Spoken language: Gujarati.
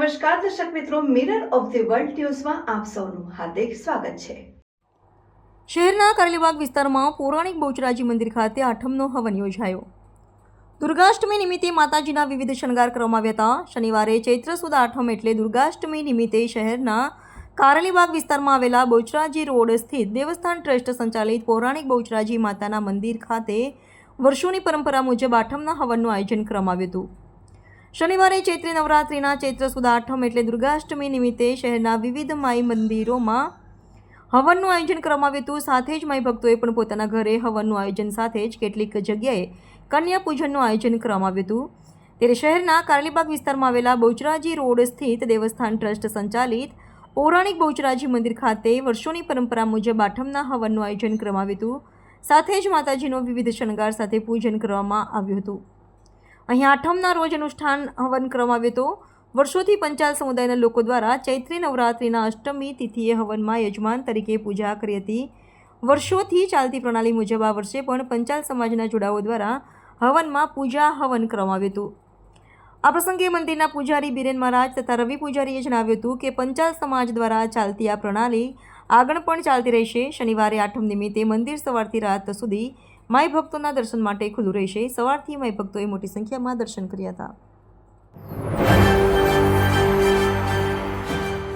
નમસ્કાર દર્શક મિત્રો, મિરર ઓફ ધી વર્લ્ડ ન્યૂઝમાં આપ સૌનું હાર્દિક સ્વાગત છે। શહેરના કારેલીબાગ વિસ્તારમાં પૌરાણિક બહુચરાજી મંદિર ખાતે આઠમનો હવન યોજાયો। દુર્ગાષ્ટમી નિમિત્તે માતાજીના વિવિધ શણગાર કરવામાં આવ્યા હતા। શનિવારે ચૈત્ર સુદ આઠમ એટલે દુર્ગાષ્ટમી નિમિત્તે શહેરના કારેલીબાગ વિસ્તારમાં આવેલા બહુચરાજી રોડ સ્થિત દેવસ્થાન ટ્રસ્ટ સંચાલિત પૌરાણિક બહુચરાજી માતાના મંદિર ખાતે વર્ષોની પરંપરા મુજબ આઠમના હવનનું આયોજન કરવામાં આવ્યું હતું। શનિવારે ચૈત્રી નવરાત્રિના ચૈત્ર સુદ આઠમ એટલે દુર્ગાષ્ટમી નિમિત્તે શહેરના વિવિધ માઈ મંદિરોમાં હવનનું આયોજન કરવામાં આવ્યું હતું। સાથે જ માઈ ભક્તોએ પણ પોતાના ઘરે હવનનું આયોજન સાથે જ કેટલીક જગ્યાએ કન્યા પૂજનનું આયોજન કરવામાં આવ્યું હતું। ત્યારે શહેરના કારેલીબાગ વિસ્તારમાં આવેલા બહુચરાજી રોડ સ્થિત દેવસ્થાન ટ્રસ્ટ સંચાલિત પૌરાણિક બહુચરાજી મંદિર ખાતે વર્ષોની પરંપરા મુજબ આઠમના હવનનું આયોજન કરવામાં આવ્યું હતું। સાથે જ માતાજીનો વિવિધ શણગાર સાથે પૂજન કરવામાં આવ્યું હતું। અહીં આઠમના રોજ અનુષ્ઠાન હવન કરવામાં આવ્યું હતું। વર્ષોથી પંચાલ સમુદાયના લોકો દ્વારા ચૈત્રી નવરાત્રિના અષ્ટમી તિથિએ હવનમાં યજમાન તરીકે પૂજા કરી હતી। વર્ષોથી ચાલતી પ્રણાલી મુજબ આ વર્ષે પણ પંચાલ સમાજના જોડાઓ દ્વારા હવનમાં પૂજા હવન કરવામાં આવ્યું હતું। આ પ્રસંગે મંદિરના પૂજારી બિરેન મહારાજ તથા રવિ પૂજારીએ જણાવ્યું હતું કે પંચાલ સમાજ દ્વારા ચાલતી આ પ્રણાલી આગળ પણ ચાલતી રહેશે। શનિવારે આઠમ નિમિત્તે મંદિર સવારથી રાત સુધી માઈ ભક્તોના દર્શન માટે ખુલ્લું રહેશે। સવારથી માઈ ભક્તોએ મોટી સંખ્યામાં દર્શન કર્યા હતા।